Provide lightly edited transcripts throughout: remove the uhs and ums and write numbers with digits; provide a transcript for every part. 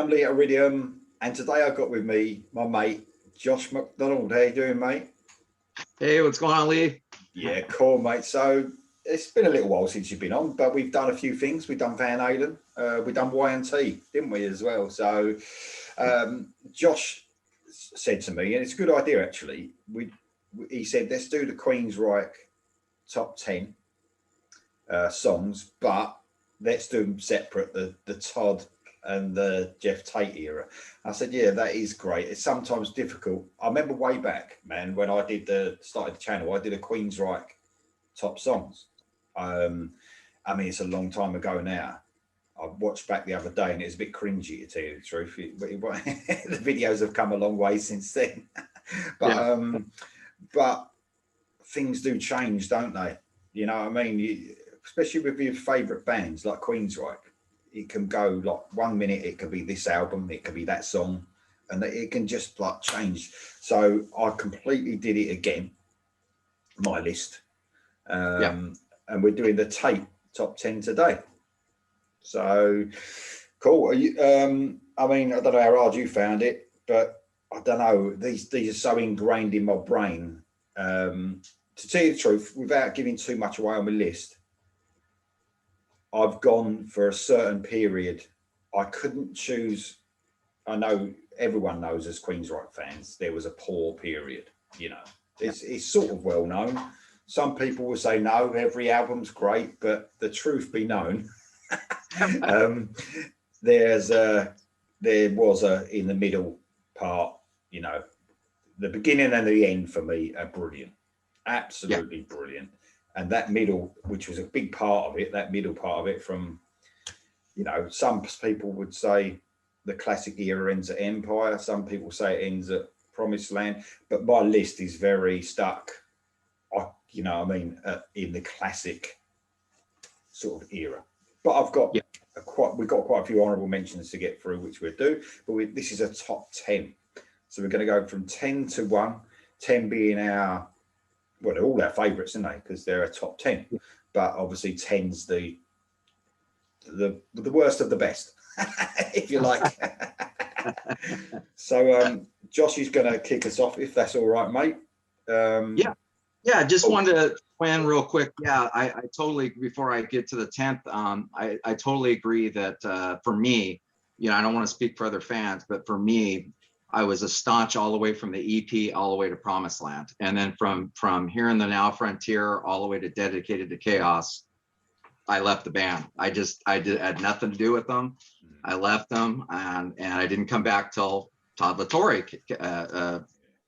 I'm Lee at Iridium, and today I've got with me my mate, Josh McDonald. How you doing, mate? Hey, what's going on, Lee? Yeah, cool, mate. So it's been a little while since you've been on, but we've done a few things. We've done Van Halen, we've done Y&T, didn't we, as well? So Josh said to me, and it's a good idea actually. He said, let's do the Queensryche top 10 songs, but let's do them separate. The Todd and the Geoff Tate era. I said, yeah, that is great. It's sometimes difficult. I remember way back, man, when I started the channel, I did a Queensryche top songs. I mean, it's a long time ago now. I watched back the other day and it's a bit cringy, to tell you the truth. The videos have come a long way since then. But things do change, don't they? You know what I mean? Especially with your favourite bands like Queensryche. It can go like 1 minute, it could be this album, it could be that song, and it can just like change. So I completely did it again, my list. And we're doing the Tate top 10 today. So cool. I mean, I don't know how hard you found it, but I don't know. These are so ingrained in my brain. To tell you the truth, without giving too much away on my list, I've gone for a certain period. I couldn't choose. I know everyone knows as Queensryche fans, there was a poor period, you know. It's sort of well known. Some people will say, no, every album's great, but the truth be known, there was in the middle part, you know, the beginning and the end for me are brilliant, absolutely brilliant. And that middle, which was a big part of it, that middle part of it from, you know, some people would say the classic era ends at Empire. Some people say it ends at Promised Land. But my list is very stuck, you know what I mean, in the classic sort of era. But I've got we've got quite a few honourable mentions to get through, which we'll do. But this is a top 10. So we're going to go from 10 to 1, 10 being our... Well, they're all our favourites, aren't they? Because they're a top 10. But obviously 10's the worst of the best, if you like. So Josh is going to kick us off, if that's all right, mate. Just wanted to plan real quick. I totally, before I get to the 10th, I totally agree that for me, you know, I don't want to speak for other fans, but for me, I was a staunch all the way from the EP all the way to Promised Land. And then from Here in the Now Frontier all the way to Dedicated to Chaos, I left the band. I had nothing to do with them. I left them and I didn't come back till Todd LaTorre,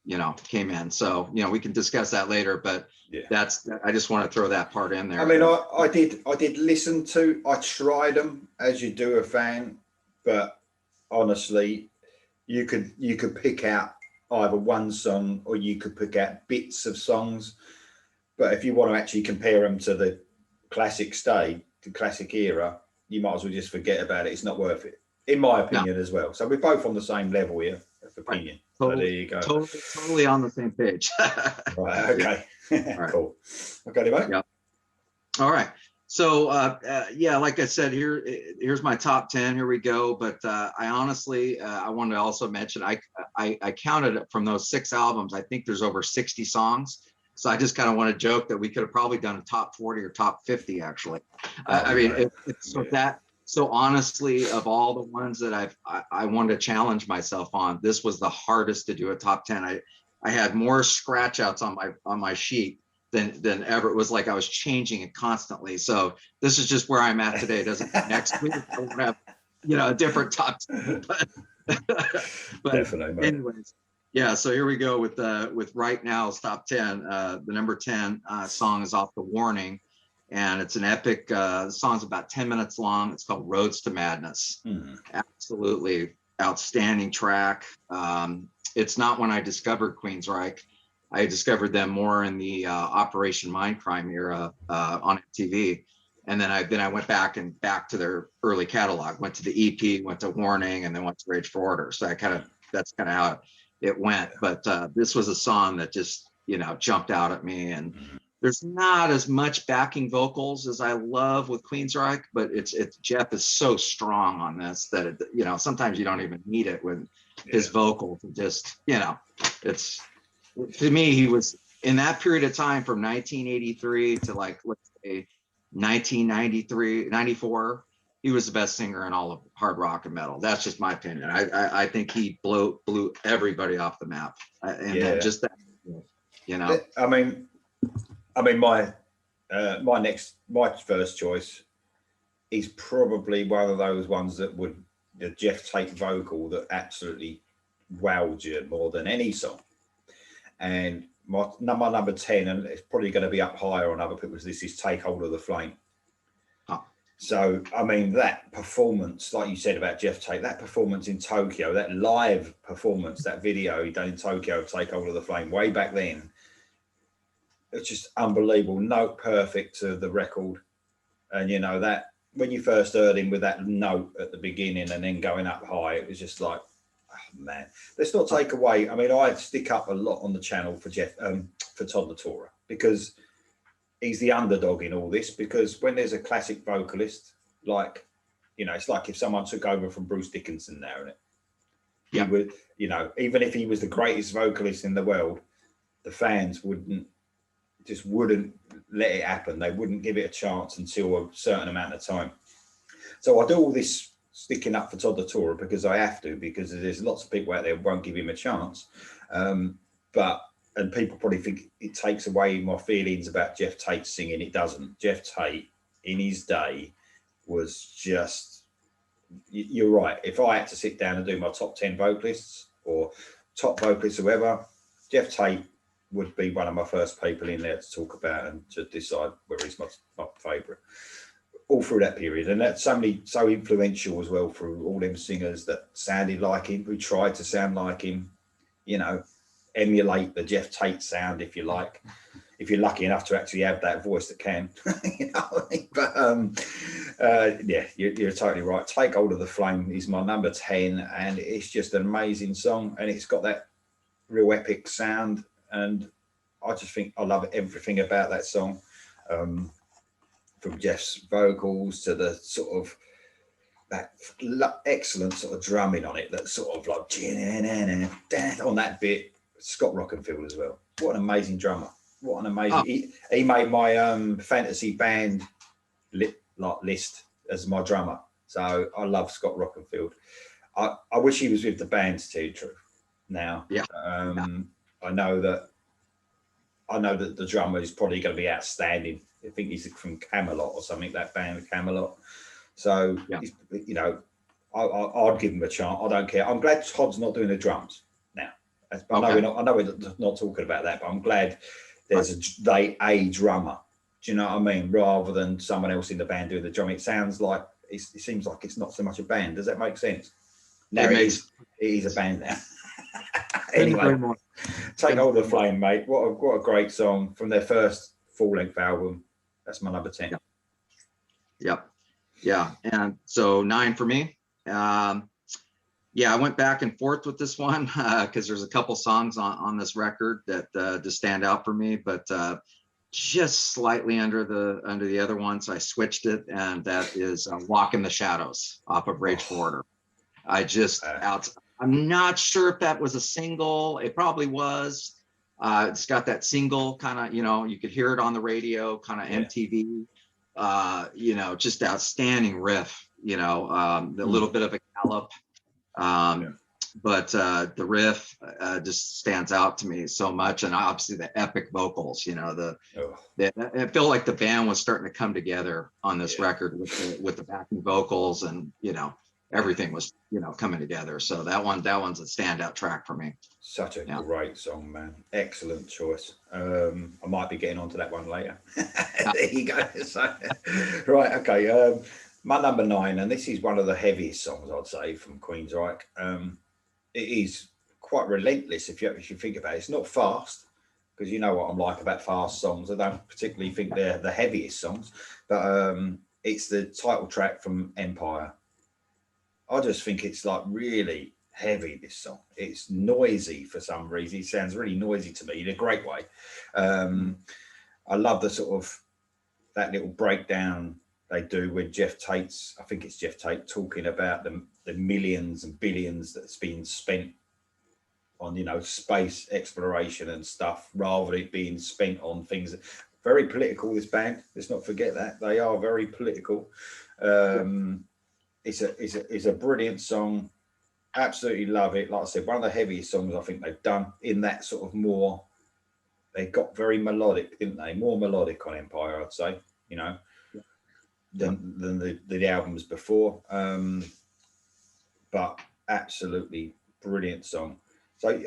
you know, came in. So, you know, we can discuss that later, but I just want to throw that part in there. I mean, I did listen to, I tried them as you do a fan, but honestly, you could pick out either one song or you could pick out bits of songs. But if you want to actually compare them to the classic stage, the classic era, you might as well just forget about it. It's not worth it, in my opinion, as well. So we're both on the same level here of opinion. Totally, so there you go. Totally on the same page. Right, okay. Right. Cool. Okay, mate. Yeah. All right. So, like I said, here's my top 10. Here we go. But I honestly, I wanted to also mention, I counted it from those 6 albums. I think there's over 60 songs. So I just kind of want to joke that we could have probably done a top 40 or top 50, actually. So honestly, of all the ones that I wanted to challenge myself on, this was the hardest to do a top 10. I had more scratch outs on my sheet than ever. It was like I was changing it constantly. So this is just where I'm at today. Doesn't next week I won't have, you know, a different top 10. But definitely, anyways, so here we go with right now's top 10. The number 10 song is off The Warning, and it's an epic the song's about 10 minutes long. It's called Roads to Madness. Absolutely outstanding track. It's not when I discovered Queensryche. I discovered them more in the Operation Mindcrime era on MTV. And then I went back to their early catalog, went to the EP, went to Warning, and then went to Rage for Order. So that's kind of how it went. But this was a song that just, you know, jumped out at me. And there's not as much backing vocals as I love with Queensryche, but it's Geoff is so strong on this that it, you know, sometimes you don't even need it with his vocal to just, you know, it's, to me, he was in that period of time from 1983 to like, let's say 1993, 94, he was the best singer in all of hard rock and metal. That's just my opinion. I think he blew everybody off the map. And then just that, you know. I mean, my first choice is probably one of those ones that would, the Geoff Tate vocal that absolutely wowed you more than any song. And my number 10, and it's probably going to be up higher on other people's, this is Take Hold of the Flame. Oh. So, I mean, that performance, like you said about Geoff Tate, that performance in Tokyo, that live performance, that video he done in Tokyo, Take Hold of the Flame, way back then, it's just unbelievable. Note perfect to the record. And, you know, that when you first heard him with that note at the beginning and then going up high, it was just like, oh, man. Let's not take away. I mean, I stick up a lot on the channel for for Todd La Torre, because he's the underdog in all this. Because when there's a classic vocalist, like, you know, it's like if someone took over from Bruce Dickinson now, isn't it? Yeah. He would, you know, even if he was the greatest vocalist in the world, the fans wouldn't let it happen. They wouldn't give it a chance until a certain amount of time. So I do all this sticking up for Todd La Torre because I have to, because there's lots of people out there who won't give him a chance. And people probably think it takes away my feelings about Geoff Tate singing. It doesn't. Geoff Tate in his day was just, you're right. If I had to sit down and do my top 10 vocalists or top vocalists, whoever, Geoff Tate would be one of my first people in there to talk about and to decide whether he's my favourite. All through that period, and that's so influential as well through all them singers that sounded like him, who tried to sound like him, you know, emulate the Geoff Tate sound, if you like, if you're lucky enough to actually have that voice that can, you know what I mean? But yeah, you're totally right. Take Hold of the Flame is my number 10, and it's just an amazing song, and it's got that real epic sound, and I just think I love everything about that song. From Geoff's vocals to the sort of that excellent sort of drumming on it, that sort of like on that bit. Scott Rockenfield as well. What an amazing drummer. What an amazing, he made my fantasy band list as my drummer. So I love Scott Rockenfield. I wish he was with the band, to tell you the truth. Now, I know that the drummer is probably going to be outstanding. I think he's from Camelot or something, that band Camelot. So, you know, I'd give him a chance. I don't care. I'm glad Todd's not doing the drums now. I know we're not talking about that, but I'm glad there's a drummer. Do you know what I mean? Rather than someone else in the band doing the drum. It sounds like, it seems like it's not so much a band. Does that make sense? No, it is a band now. Anyway, Take Hold of the Flame, mate. What a great song from their first full-length album. That's my number 10. Yep. Yeah. And so 9 for me. I went back and forth with this one because there's a couple songs on this record that just stand out for me, but just slightly under the other one. So I switched it, and that is Walk in the Shadows off of Rage for Order. I'm not sure if that was a single. It probably was. It's got that single kind of, you know, you could hear it on the radio, kind of MTV, you know, just outstanding riff, you know, a little bit of a gallop. But the riff just stands out to me so much. And obviously the epic vocals, you know, I feel like the band was starting to come together on this record with the backing vocals, and, you know, everything was, you know, coming together. So that one's a standout track for me. Such a great song, man. Excellent choice. I might be getting onto that one later. There you go. So, right, okay. My number 9, and this is one of the heaviest songs, I'd say, from Queensryche. It is quite relentless if you think about it. It's not fast, because you know what I'm like about fast songs. I don't particularly think they're the heaviest songs, but it's the title track from Empire. I just think it's like really heavy, this song. It's noisy for some reason. It sounds really noisy to me in a great way. I love the sort of that little breakdown they do when Geoff Tate's, I think it's Geoff Tate, talking about the millions and billions that's been spent on, you know, space exploration and stuff, rather than it being spent on things. Very political, this band. Let's not forget that they are very political. It's a brilliant song. Absolutely love it. Like I said, one of the heaviest songs I think they've done in that sort of more. They got very melodic, didn't they? More melodic on Empire, I'd say. You know, than the albums before. But absolutely brilliant song. So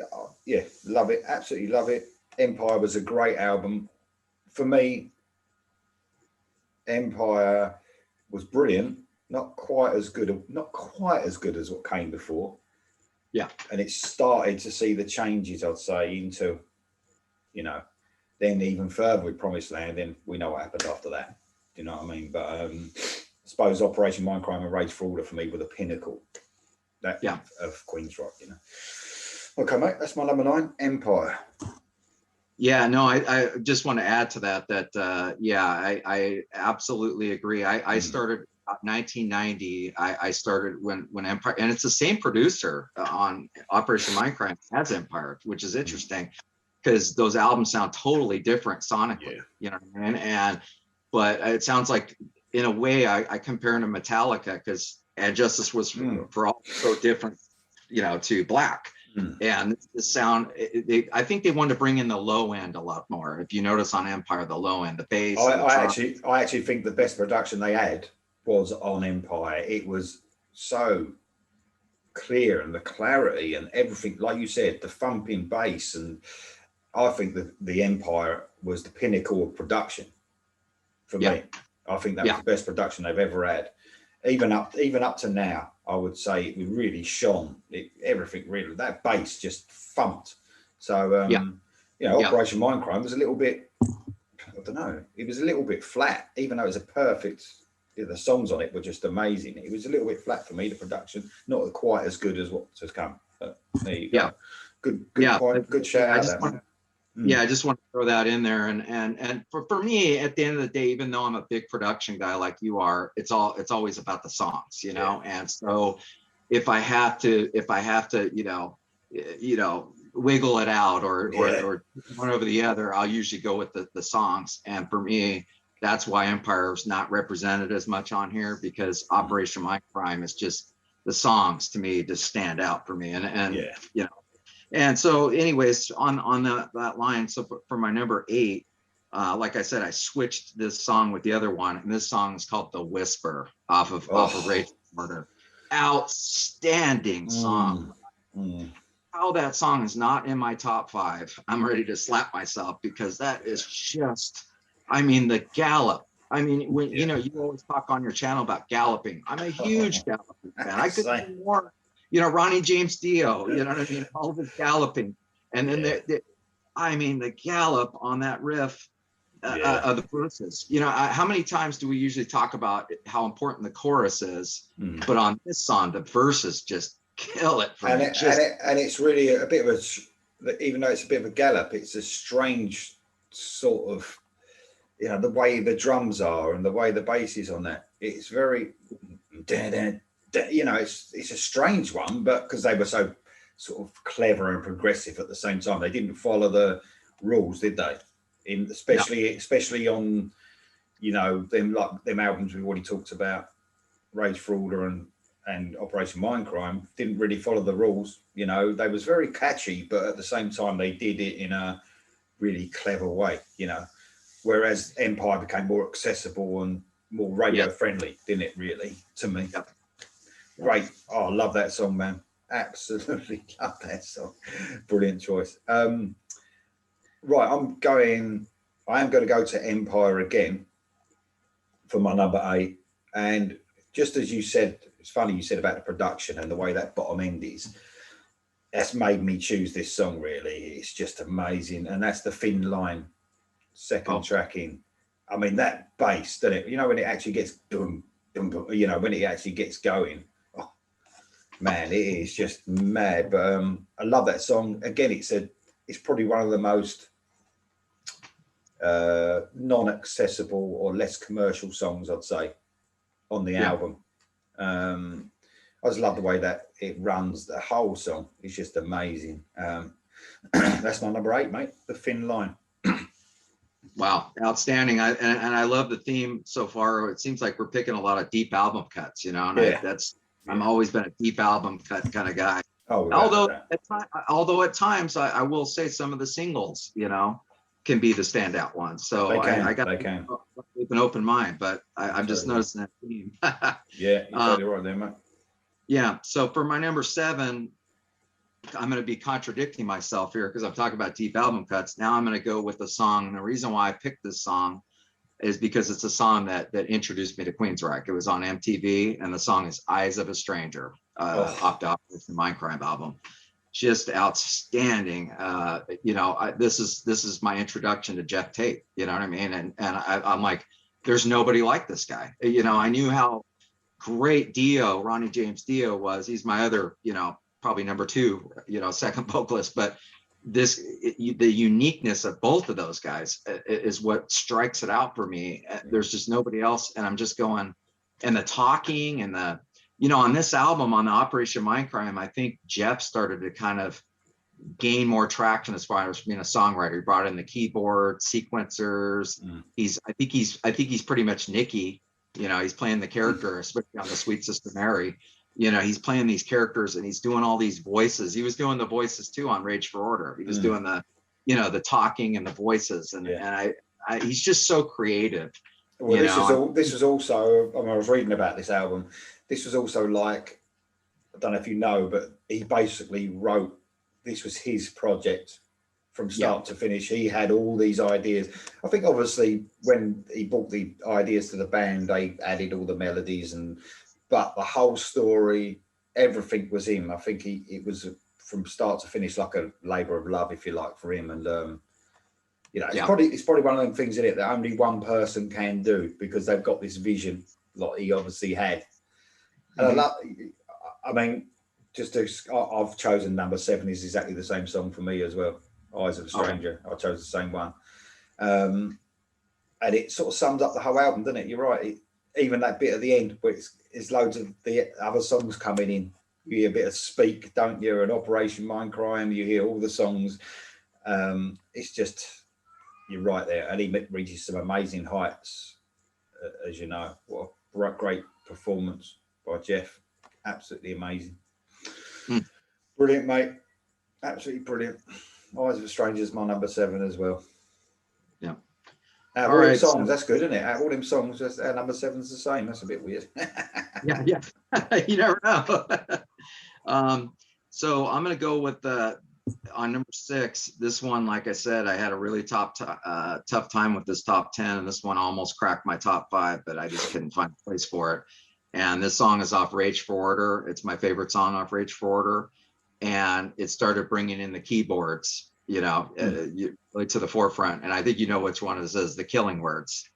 yeah, love it. Absolutely love it. Empire was a great album for me. Empire was brilliant. Not quite as good as what came before. Yeah. And it started to see the changes, I'd say, into, you know, then even further with Promised Land. Then we know what happened after that. Do you know what I mean? But I suppose Operation Mindcrime and Rage for Order for me were the pinnacle of Queensryche, you know. Okay, mate, that's my number 9, Empire. Yeah, no, I just want to add to that I absolutely agree. I started 1990. I started when Empire, and it's the same producer on Operation Mindcrime as Empire, which is interesting because those albums sound totally different sonically. You know what I mean? But it sounds like, in a way, I compare them to Metallica, because And Justice was for all so different, you know, to Black. And the sound, I think they wanted to bring in the low end a lot more. If you notice on Empire, the low end, the bass. I actually think the best production they had was on Empire. It was so clear, and the clarity and everything, like you said, the thumping bass, and I think the Empire was the pinnacle of production for me. I think that was the best production they've ever had. Even up to now, I would say it really shone. Everything really, that bass just thumped. So you know, Operation Mindcrime was a little bit, I don't know, it was a little bit flat, even though it was a perfect. The songs on it were just amazing. It was a little bit flat for me, the production, not quite as good as what has come. But there you go. Good point. Good shout out. I just want to throw that in there, and for me, at the end of the day, even though I'm a big production guy like you are, it's always about the songs, you know. And so if I have to, you know, wiggle it out or one over the other, I'll usually go with the songs. And for me, that's why Empire is not represented as much on here, because Operation Mindcrime is just, the songs to me just stand out for me, and you know. And so anyways, on that line, so for my number 8, like I said, I switched this song with the other one, and this song is called The Whisper off of Rage for Murder. Outstanding song. How that song is not in my top 5, I'm ready to slap myself, because that is just, I mean, the gallop. I mean, when you know, you always talk on your channel about galloping. I'm a huge galloping fan. I could do more. You know, Ronnie James Dio, you know what I mean? All of his galloping. And then I mean, the gallop on that riff of the verses. You know, how many times do we usually talk about how important the chorus is? But on this song, the verses just kill it. And it's really a bit of a, even though it's a bit of a gallop, it's a strange sort of, you know, the way the drums are and the way the bass is on that. It's very, you know, it's a strange one, but because they were so sort of clever and progressive at the same time, they didn't follow the rules, did they? Especially on, you know, them albums we've already talked about, Rage for Order and Operation Mindcrime, didn't really follow the rules. You know, they was very catchy, but at the same time they did it in a really clever way, you know. Whereas Empire became more accessible and more radio friendly, didn't it? Really, to me. Great. Oh, I love that song, man. Absolutely love that song. Brilliant choice. Right, I am going to go to Empire again for my number 8. And just as you said, it's funny you said about the production and the way that bottom end is. That's made me choose this song, really. It's just amazing. And that's the Thin Line second track in. I mean, that bass, doesn't it? You know, when it actually gets boom, boom, boom, you know, when it actually gets going. Man, it is just mad. But I love that song. Again, it's probably one of the most non-accessible or less commercial songs, I'd say, on the album. I just love the way that it runs. The whole song is just amazing. That's my number 8, mate. The Thin Line. Wow, outstanding. I love the theme so far. It seems like we're picking a lot of deep album cuts, you know, and I'm always been a deep album cut kind of guy. Oh, although at times I will say some of the singles, you know, can be the standout ones. So I got an open mind, but I'm just noticing that theme. Yeah, you're totally right there, mate. Yeah. So for my number 7, I'm going to be contradicting myself here because I'm talking about deep album cuts. Now I'm going to go with the song. And the reason why I picked this song is because it's a song that introduced me to Queensryche. It was on MTV, and the song is Eyes of a Stranger, off the Mindcrime album. Just outstanding. You know, this is my introduction to Geoff Tate. You know what I mean? And I'm like, there's nobody like this guy. You know, I knew how great Ronnie James Dio was. He's my other, you know, probably number 2, you know, second vocalist. But the uniqueness of both of those guys is what strikes it out for me. There's just nobody else, and I'm just going. And the talking and the, you know, on this album, on the Operation Mindcrime, I think Geoff started to kind of gain more traction as far as being a songwriter. He brought in the keyboard sequencers. I think he's pretty much Nicky. You know, he's playing the character, especially on the Sweet Sister Mary. You know, he's playing these characters and he's doing all these voices. He was doing the voices too on Rage for Order. He was doing the, you know, the talking and the voices, and he's just so creative. Well, this was also, I mean, I was reading about this album. This was also like, I don't know if you know, but he basically wrote, this was his project from start to finish. He had all these ideas. I think obviously when he brought the ideas to the band, they added all the melodies, but the whole story, everything was him. I think it was from start to finish like a labour of love, if you like, for him. And you know, it's probably one of them things in it that only one person can do, because they've got this vision like he obviously had. And I mean, I've chosen number 7 is exactly the same song for me as well. Eyes of a Stranger. I chose the same one. And it sort of sums up the whole album, doesn't it? You're right. Even that bit at the end where it's loads of the other songs coming in. You hear a bit of Speak, don't you? And Operation Mindcrime. You hear all the songs. It's just, you're right there. And he reaches some amazing heights, as you know. What a great performance by Geoff. Absolutely amazing. Brilliant, mate. Absolutely brilliant. Eyes of a Stranger is my number 7 as well. Yeah. Out of all them songs, that's good, isn't it? Out of all them songs, our number 7's the same. That's a bit weird. Yeah. You never know. So I'm going to go with on number 6. This one, like I said, I had a really tough time with this top 10, and this one almost cracked my top 5, but I just couldn't find a place for it. And this song is off Rage for Order. It's my favorite song off Rage for Order. And it started bringing in the keyboards, you know, really to the forefront. And I think you know which one it is, the Killing Words.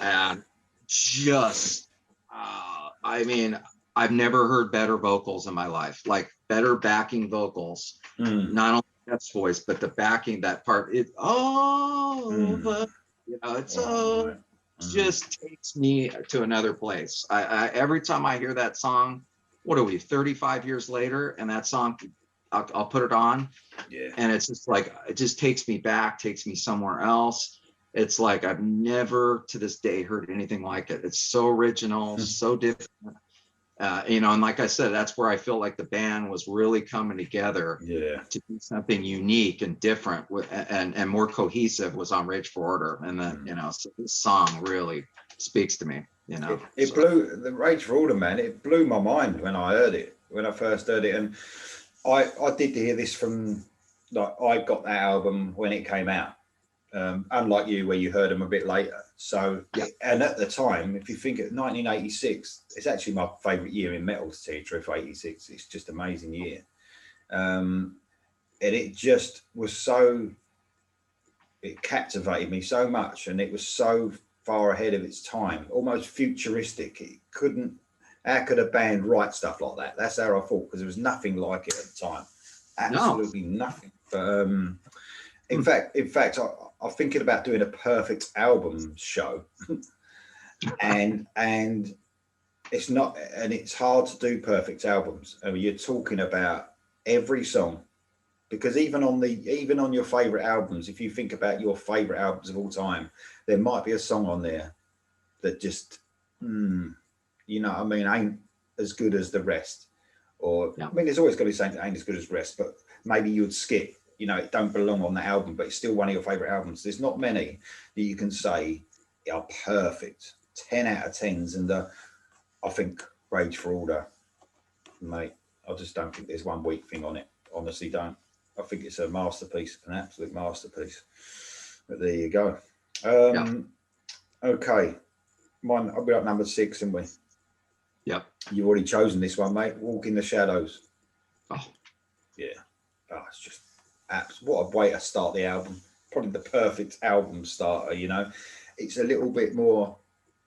And just, I mean, I've never heard better vocals in my life, like better backing vocals. Not only Jeff's voice, but the backing, that part, you know, it's just takes me to another place. I every time I hear that song, what are we, 35 years later, and that song, I'll put it on, and it's just like, it just takes me back, takes me somewhere else. It's like I've never to this day heard anything like it. It's so original, so different. You know, and like I said, that's where I feel like the band was really coming together to do something unique and different and more cohesive was on Rage for Order. And then, you know, so this song really speaks to me, you know. It blew, the Rage for Order, man, it blew my mind when I heard it, when I first heard it. And I did hear this from, like, I got that album when it came out. Unlike you, where you heard them a bit later. So, and at the time, if you think of 1986, it's actually my favourite year in metal, to tell you the truth. 86, it's just an amazing year. And it just was so, it captivated me so much, and it was so far ahead of its time, almost futuristic. It couldn't, how could a band write stuff like that? That's how I thought, because there was nothing like it at the time. Absolutely nothing. But In fact, I'm thinking about doing a perfect album show, and it's not, and it's hard to do perfect albums. I mean, you're talking about every song, because even on your favorite albums, if you think about your favorite albums of all time, there might be a song on there that just, you know, I mean, ain't as good as the rest. Or I mean, there's always got to be something that ain't as good as the rest, but maybe you would skip. You know, it don't belong on the album, but it's still one of your favorite albums. There's not many that you can say are perfect, 10 out of 10s, and I think Rage for Order, mate. I just don't think there's one weak thing on it. Honestly, don't. I think it's a masterpiece, an absolute masterpiece. But there you go. Okay, mine. I'll be up number 6, and we. Yep. You've already chosen this one, mate. Walk in the Shadows. Oh, yeah. Oh, it's just what a way to start the album. Probably the perfect album starter. You know, it's a little bit more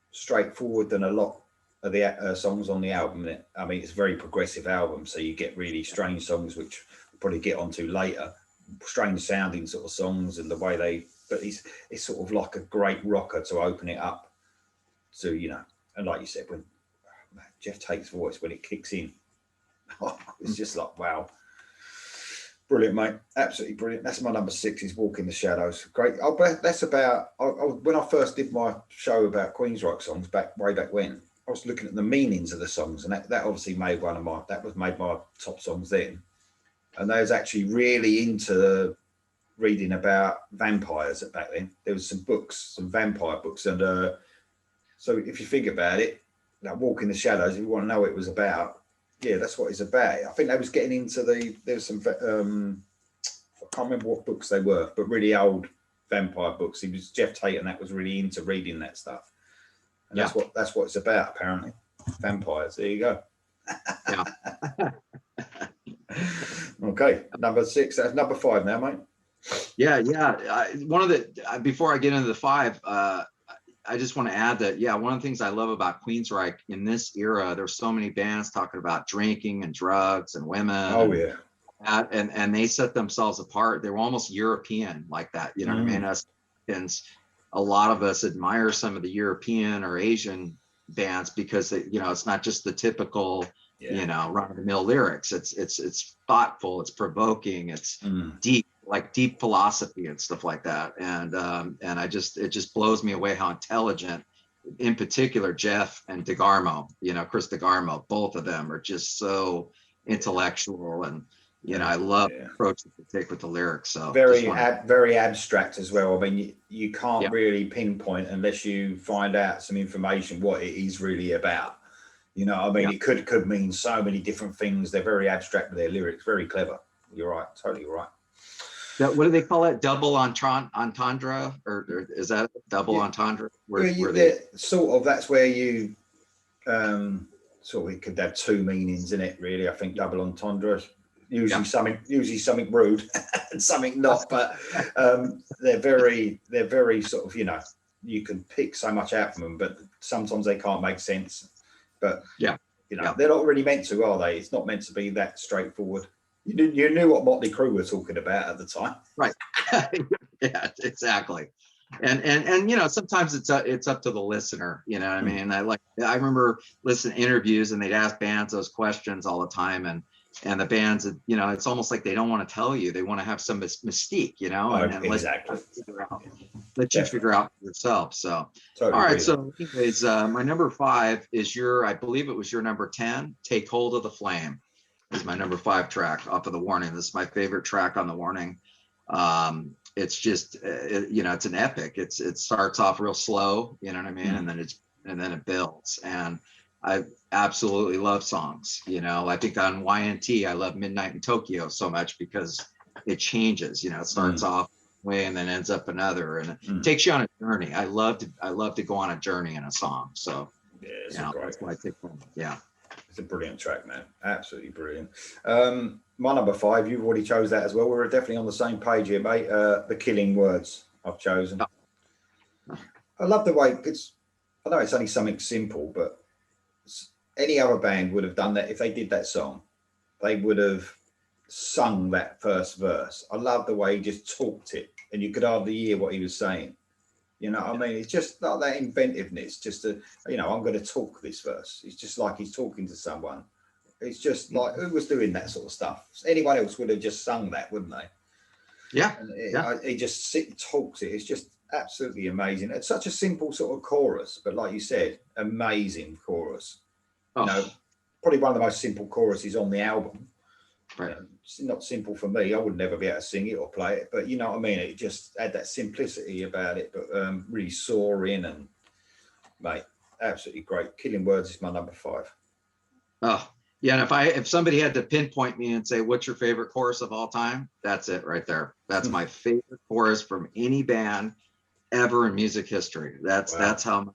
straightforward than a lot of the songs on the album. I mean, it's a very progressive album, so you get really strange songs, which we'll probably get onto later. Strange sounding sort of songs, and the way they. But it's sort of like a great rocker to open it up to, you know, and like you said, when Geoff Tate's voice, when it kicks in, it's just like, wow. Brilliant, mate. Absolutely brilliant. That's my number 6, is Walk in the Shadows. Great. That's about, when I first did my show about Queensryche songs way back when, I was looking at the meanings of the songs, and that obviously made my top songs then. And I was actually really into reading about vampires back then. There was some vampire books. And so if you think about it, that Walk in the Shadows, if you want to know what it was about, yeah, that's what it's about. I think they was getting into there's some, I can't remember what books they were, but really old vampire books. It was Geoff Tate, and that was really into reading that stuff. And that's what it's about, apparently. Vampires. There you go. Yeah. Okay, number 6. That's number 5 now, mate. Yeah. Before I get into the 5, I just want to add that, one of the things I love about Queensryche in this era, there's so many bands talking about drinking and drugs and women. Oh, yeah. And they set themselves apart. They were almost European like that. You know what I mean? Us Americans, a lot of us admire some of the European or Asian bands because it's not just the typical, run-of-the-mill lyrics. It's thoughtful, it's provoking, it's deep, like deep philosophy and stuff like that. And it just blows me away how intelligent, in particular, Geoff and DeGarmo, Chris DeGarmo, both of them are just so intellectual, and I love the approach that they take with the lyrics. So very abstract as well. I mean, you can't really pinpoint unless you find out some information what it is really about. You know, I mean, it could mean so many different things. They're very abstract with their lyrics. Very clever. You're right. Totally right. What do they call it? Double entendre, or is that double entendre? That's where you it could have 2 meanings in it. Really, I think double entendre. Usually something rude and something not, but they're very sort of, you can pick so much out from them, but sometimes they can't make sense. But they're not really meant to, are they? It's not meant to be that straightforward. You knew what Motley Crue were talking about at the time, right? Yeah, exactly. And sometimes it's up to the listener. You know what I mean? I remember listening to interviews, and they'd ask bands those questions all the time, and the bands, it's almost like they don't want to tell you. They want to have some mystique, and exactly. Let you figure out for yourself. So, totally all right. So, anyways, my number 5 is I believe it was your number 10. Take Hold of the Flame is my number 5 track off of The Warning. This is my favorite track on The Warning. It's just, it's an epic. It starts off real slow, you know what I mean, and then it builds. And I absolutely love songs. I think on YNT, I love Midnight in Tokyo so much because it changes. It starts off way and then ends up another, and it takes you on a journey. I love to go on a journey in a song. So that's why I take one. Yeah, it's a brilliant track, man. Absolutely brilliant. My number 5, you've already chose that as well. We're definitely on the same page here, mate. The Killing Words I've chosen. I love the way I know it's only something simple, but any other band would have done that. If they did that song, they would have sung that first verse. I love the way he just talked it, and you could hardly hear what he was saying. You know what I mean? It's just like that inventiveness, just to, you know, I'm going to talk this verse. It's just like he's talking to someone. It's just like, who was doing that sort of stuff? Anyone else would have just sung that, wouldn't they? Yeah. He just talks it. It's just absolutely amazing. It's such a simple sort of chorus, but like you said, amazing chorus. You know, probably one of the most simple choruses on the album. Right. It's not simple for me. I would never be able to sing it or play it, but you know what I mean? It just had that simplicity about it, but really soaring and, mate, absolutely great. Killing Words is my number 5. Oh, yeah. And if somebody had to pinpoint me and say, what's your favorite chorus of all time? That's it right there. That's my favorite chorus from any band ever in music history. That's how.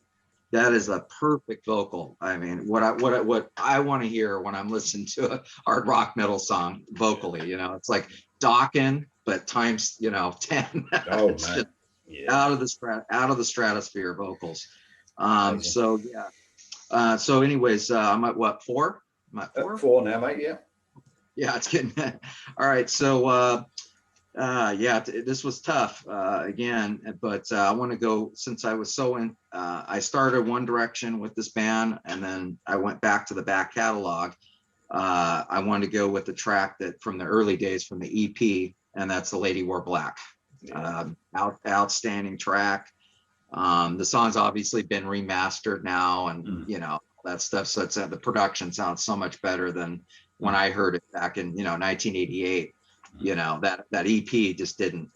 That is a perfect vocal. I mean, what I want to hear when I'm listening to a hard rock metal song vocally, you know, it's like Dokken, but times, you know, 10. Oh, It's man. just out of the stratosphere vocals. So yeah. So anyways, I'm at what, 4? I'm at 4? 4 now, mate. Yeah. Yeah, it's getting all right. So this was tough again, but I want to go, since I was so in, I started One Direction with this band, and then I went back to the back catalog. I wanted to go with the track that from the early days from the EP, and that's The Lady Wore Black. Outstanding track. The song's obviously been remastered now, and you know, that stuff. So it's the production sounds so much better than when I heard it back in, you know, 1988. You know, that EP just didn't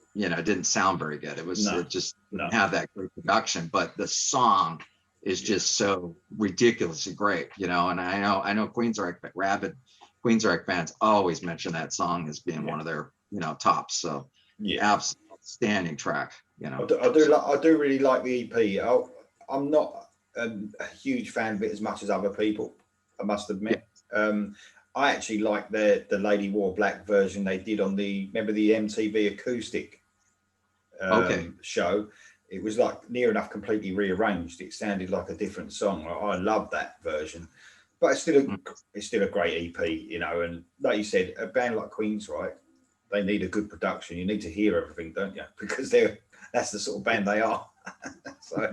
sound very good. It just didn't have that great production, but the song is just so ridiculously great, you know. And I know Queensryche, rabid Queensryche fans always mention that song as being one of their, you know, tops. So outstanding track, you know. I do really like the EP. I'm not a huge fan of it as much as other people, I must admit. I actually like the Lady Wore Black version they did on remember the MTV acoustic show. It was like near enough completely rearranged. It sounded like a different song. I love that version, but it's still a great EP, you know. And like you said, a band like Queensryche, they need a good production. You need to hear everything, don't you? Because that's the sort of band they are. So,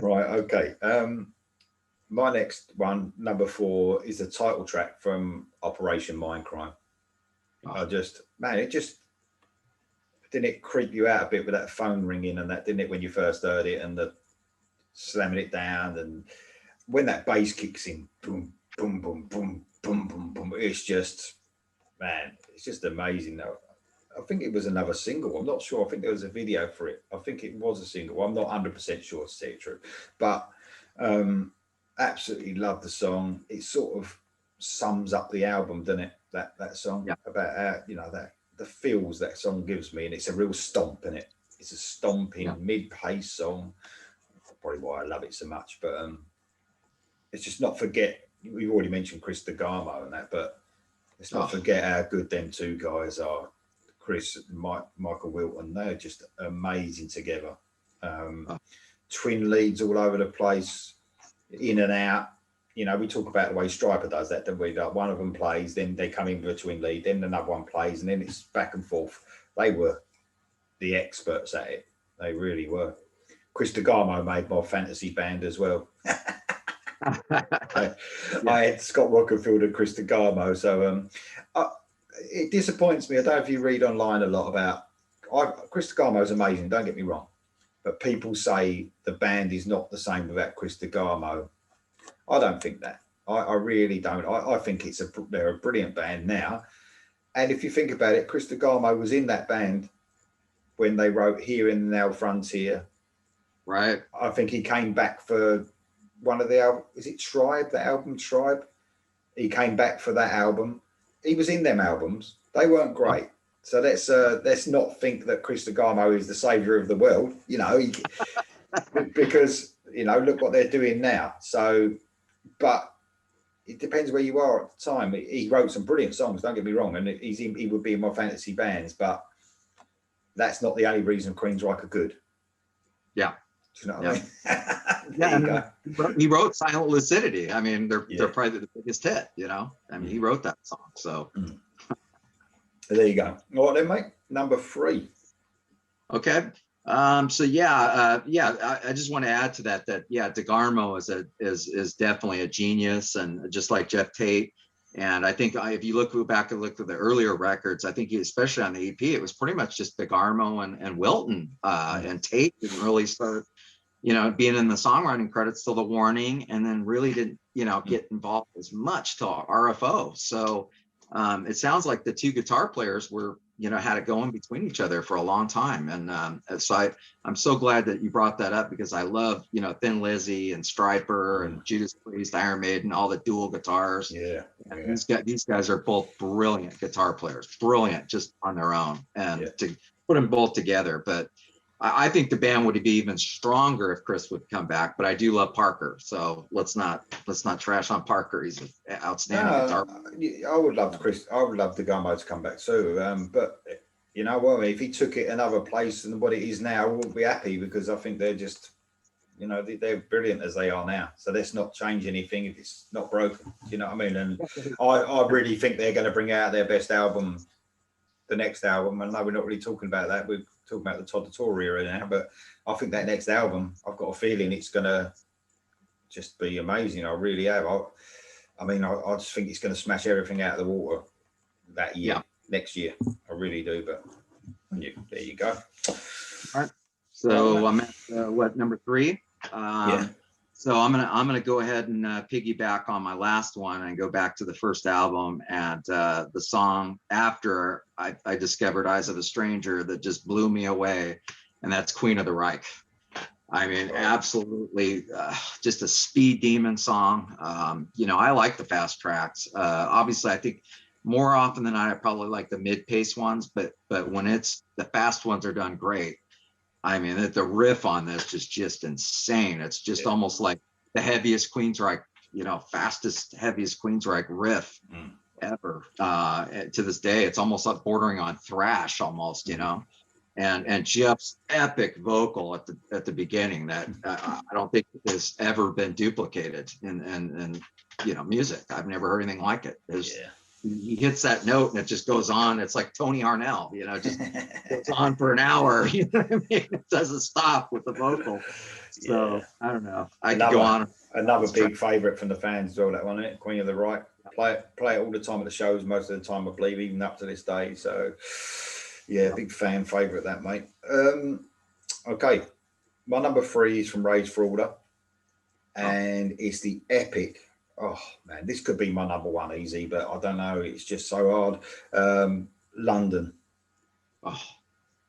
right, okay. My next one, number 4, is the title track from Operation Mindcrime. Didn't it creep you out a bit with that phone ringing and that, didn't it, when you first heard it, and the slamming it down, and when that bass kicks in, boom, boom, boom, boom, boom, boom, boom. It's just, man, it's just amazing. I think it was another single. I'm not sure. I think there was a video for it. I think it was a single. I'm not 100% sure, to say it true, but absolutely love the song. It sort of sums up the album, doesn't it? That song about how, you know, that the feels that song gives me, and it's a real stomp in it. It's a stomping mid-pace song. Probably why I love it so much. But it's just not forget. We've already mentioned Chris DeGarmo and that, but let's not forget how good them two guys are. Chris and Michael Wilton, they're just amazing together. Twin leads all over the place, in and out. You know, we talk about the way Striper does that, don't we? Like one of them plays, then they come in with a twin lead, then another one plays, and then it's back and forth. They were the experts at it. They really were. Chris DeGarmo made my fantasy band as well. I had Scott Rockenfield and Chris DeGarmo. So it disappoints me. I don't know if you read online a lot about Chris DeGarmo is amazing, don't get me wrong. But people say the band is not the same without Chris DeGarmo. I don't think that. I really don't. I think they're a brilliant band now. And if you think about it, Chris DeGarmo was in that band when they wrote Here and Now Frontier. Right. I think he came back for one of the is it Tribe, the album Tribe? He came back for that album. He was in them albums. They weren't great. So let's not think that Chris DeGarmo is the savior of the world, you know, because, you know, look what they're doing now. So, but it depends where you are at the time. He wrote some brilliant songs, don't get me wrong, and he would be in my fantasy bands, but that's not the only reason Queensryche are good. Yeah. Do you know what I mean? He wrote Silent Lucidity. I mean, they're probably the biggest hit, you know? I mean, he wrote that song, so. There you go. All right then, mate. Number 3. Okay. So I just want to add to that DeGarmo is definitely a genius, and just like Geoff Tate. And I think if you look back and look at the earlier records, I think especially on the EP, it was pretty much just DeGarmo and Wilton, and Tate didn't really start, being in the songwriting credits till The Warning, and then really didn't, get involved as much till RFO. So it sounds like the two guitar players were, had it going between each other for a long time. And so I'm so glad that you brought that up, because I love, Thin Lizzy and Stryper and Judas Priest, Iron Maiden, all the dual guitars. Yeah. These guys are both brilliant guitar players, brilliant just on their own, and to put them both together. But I think the band would be even stronger if Chris would come back. But I do love Parker, so let's not trash on Parker. He's an outstanding guitar. I would love Chris. I would love the Gummo to come back too. But you know what? If he took it another place than what it is now, we'll be happy, because I think they're just, they're brilliant as they are now. So let's not change anything if it's not broken. You know what I mean? And I really think they're going to bring out their best album, the next album. And no, we're not really talking about that. We're talking about the Todd Tour era now. But I think that next album, I've got a feeling it's going to just be amazing. I really have. I just think it's going to smash everything out of the water that year, next year. I really do. But there you go. All right. So I'm at number 3. So I'm gonna go ahead and piggyback on my last one and go back to the first album, and the song after I discovered Eyes of a Stranger that just blew me away, and that's Queen of the Reich. I mean, absolutely, just a speed demon song. I like the fast tracks. Obviously, I think more often than not, I probably like the mid-pace ones, but when it's the fast ones are done great. I mean, the riff on this is just insane. It's just almost like the heaviest Queensryche, fastest, heaviest Queensryche riff ever. To this day, it's almost like bordering on thrash almost, and Geoff's epic vocal at the beginning that I don't think has ever been duplicated in music. I've never heard anything like it. He hits that note and it just goes on. It's like Tony Harnell, just goes on for an hour. You know what I mean? It doesn't stop with the vocal. So I don't know. I could go on. Another big favourite from the fans as well, that one, Queen of the Reich. Play it all the time at the shows, most of the time, I believe, even up to this day. So big fan favourite, that, mate. Okay, my number 3 is from Rage for Order, and it's the epic. Oh man, this could be my number 1 easy, but I don't know. It's just so hard. London. Oh,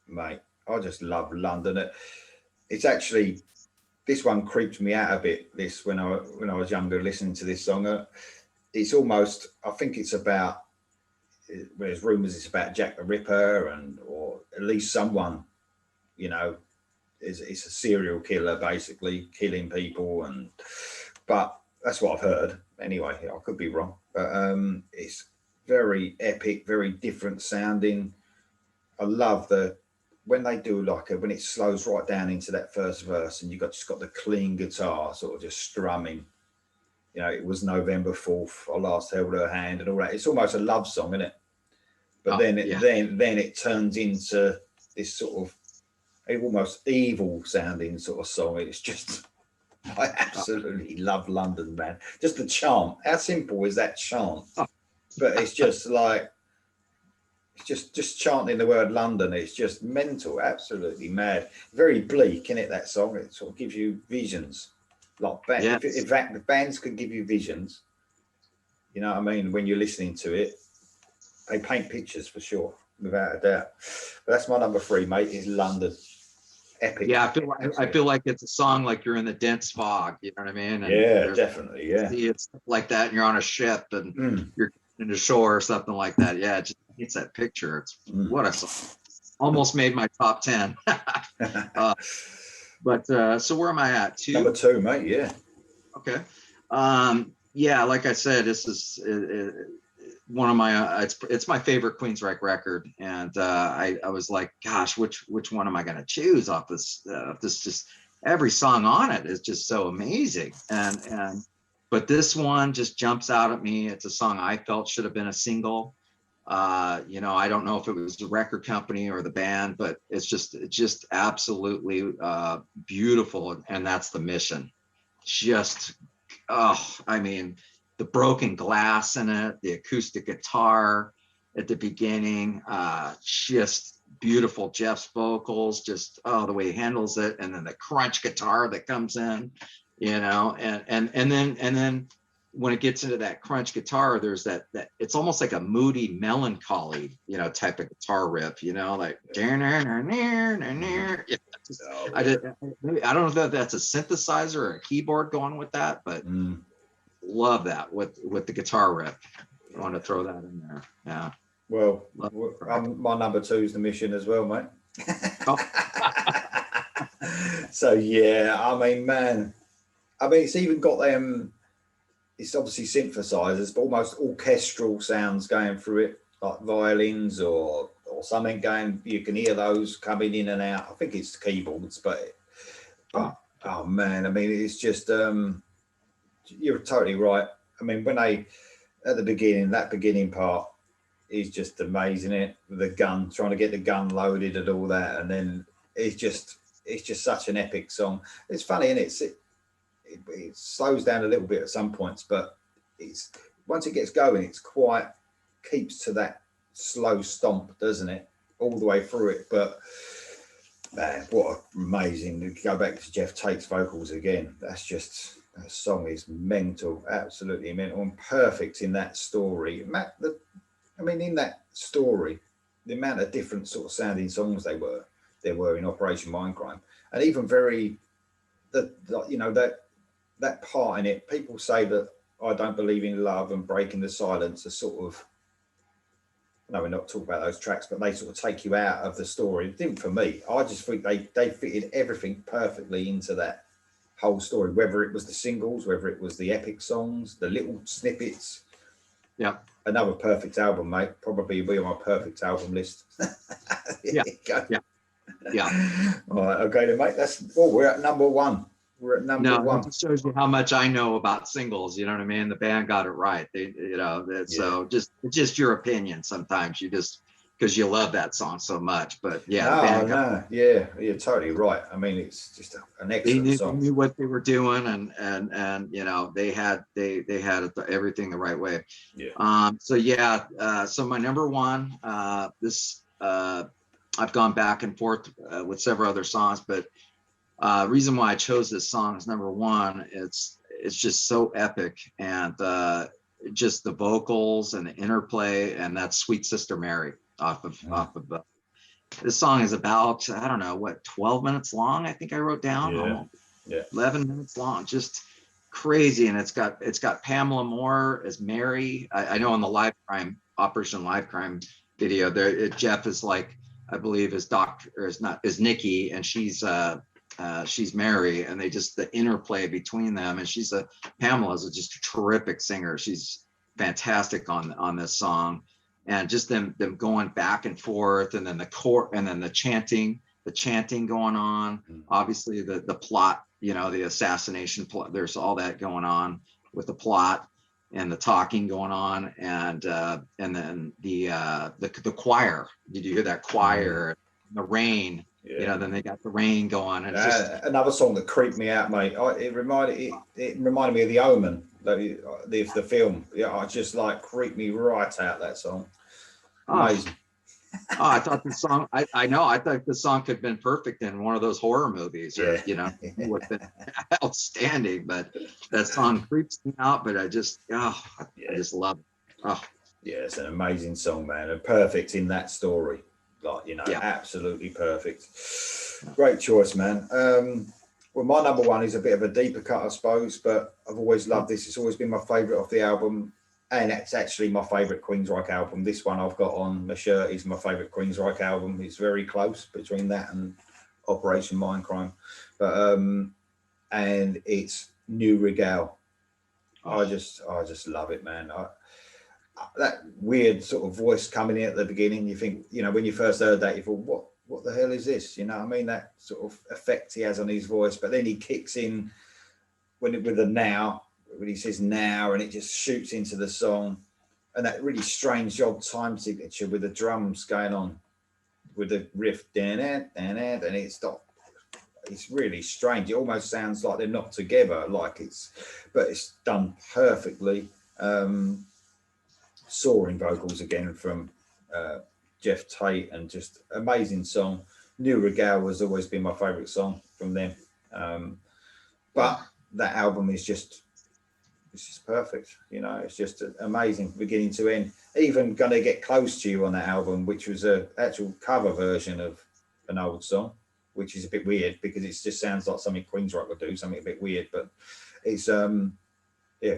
mate, I just love London. It's actually, this one creeped me out a bit. This when I was younger, listening to this song. It's almost, I think it's about. There's rumours it's about Jack the Ripper, or at least someone, it's a serial killer basically killing people, but. That's what I've heard. Anyway, I could be wrong, but it's very epic, very different sounding. I love when they do when it slows right down into that first verse, and you've just got the clean guitar sort of just strumming. It was November 4th. I last held her hand and all that. It's almost a love song, isn't it? But then it turns into this sort of almost evil sounding sort of song. It's just. I absolutely love London, man. Just the chant. How simple is that chant? But it's just like, it's just chanting the word London. It's just mental, absolutely mad. Very bleak, isn't it, that song? It sort of gives you visions. Like, in fact, the bands could give you visions. You know what I mean? When you're listening to it, they paint pictures for sure, without a doubt. But that's my number 3, mate, is London. Epic. Yeah, I feel like it's a song like you're in the dense fog. You know what I mean? And definitely. Yeah, it's like that, and you're on a ship and you're in the shore or something like that. Yeah, it just gets that picture. It's what a song. Almost made my top 10. But so where am I at? 2? Number 2, mate. Yeah. Okay. Like I said, this is one of my it's my favorite Queensryche record, and I was like, gosh, which one am I going to choose off this? Just every song on it is just so amazing, but this one just jumps out at me. It's a song I felt should have been a single. I don't know if it was the record company or the band, but it's just absolutely beautiful. And that's the mission. Just, I mean, the broken glass in it, the acoustic guitar at the beginning, just beautiful. Geoff's vocals, just, the way he handles it. And then the crunch guitar that comes in, and then when it gets into that crunch guitar, there's that it's almost like a moody melancholy, type of guitar riff, like I don't know if that's a synthesizer or a keyboard going with that, but love that with the guitar riff. I want to throw that in there. Yeah. Well, my number 2 is The Mission as well, mate. Oh. So yeah, I mean, man, it's even got them. It's obviously synthesizers, but almost orchestral sounds going through it, like violins or something going. You can hear those coming in and out. I think it's keyboards, but oh man, it's just you're totally right. When at the beginning, that beginning part is just amazing. It the gun, trying to get the gun loaded and all that, and then it's just such an epic song. It's funny, and it slows down a little bit at some points, but it's once it gets going, it's quite keeps to that slow stomp, doesn't it, all the way through it. But man, what amazing! Go back to Geoff Tate's vocals again. That song is mental, absolutely mental, and perfect in that story. In that story, the amount of different sort of sounding songs there were in Operation Mindcrime, and even that part in it, people say that I Don't Believe in Love and Breaking the Silence are sort of, no, we're not talking about those tracks, but they sort of take you out of the story. It didn't for me. I just think they fitted everything perfectly into that whole story, whether it was the singles, whether it was the epic songs, the little snippets. Yeah. Another perfect album, mate. Probably be on my perfect album list. Yeah. All right, okay then, mate. We're at number 1. We're at number 1. It just shows you how much I know about singles. You know what I mean? The band got it right. So just your opinion. Sometimes because you love that song so much. But yeah, you're totally right. It's just an excellent song. They knew what they were doing, and they had everything the right way. Yeah. So my number 1. I've gone back and forth with several other songs, but reason why I chose this song is number 1. It's just so epic, and just the vocals and the interplay, and that's Sweet Sister Mary off of this song is about, I don't know, 12 minutes long. I think I wrote down. 11 minutes long, just crazy. And it's got Pamela Moore as Mary. I know in the Operation Live Crime video there, Geoff is like, I believe is Nikki, and she's Mary, and the interplay between them, and Pamela's just a terrific singer. She's fantastic on this song, and just them going back and forth, and then the chanting going on. Obviously the plot, the assassination plot, there's all that going on with the plot and the talking going on, and then the choir. Did you hear that choir? The rain. Yeah. Then they got the rain going, and another song that creeped me out, mate. It reminded me of The Omen, the film. Yeah, it just creeped me right out, that song. Amazing. I thought the song. I know. I thought the song could have been perfect in one of those horror movies, or it would have been outstanding. But that song creeps me out. But I just love it. Oh. Yeah, it's an amazing song, man, and perfect in that story. Absolutely perfect. Great choice, man. Well, my number 1 is a bit of a deeper cut, I suppose, but I've always loved this. It's always been my favourite of the album, and it's actually my favourite Queensryche album. This one I've got on my shirt is my favourite Queensryche album. It's very close between that and Operation Mindcrime, but and it's New Regale. I just love it, man. That weird sort of voice coming in at the beginning, you think, when you first heard that, you thought, what the hell is this? That sort of effect he has on his voice, but then he kicks in with the now, when he says now, and it just shoots into the song. and that really strange odd time signature with the drums going on with the riff, and it's really strange. It almost sounds like they're not together, but it's done perfectly. Soaring vocals again from Geoff Tate, and just amazing song. New Regal has always been my favourite song from them. But that album is just perfect. It's just amazing beginning to end. Even Gonna Get Close to You on that album, which was an actual cover version of an old song, which is a bit weird because it just sounds like something Queensryche would do, something a bit weird, but it's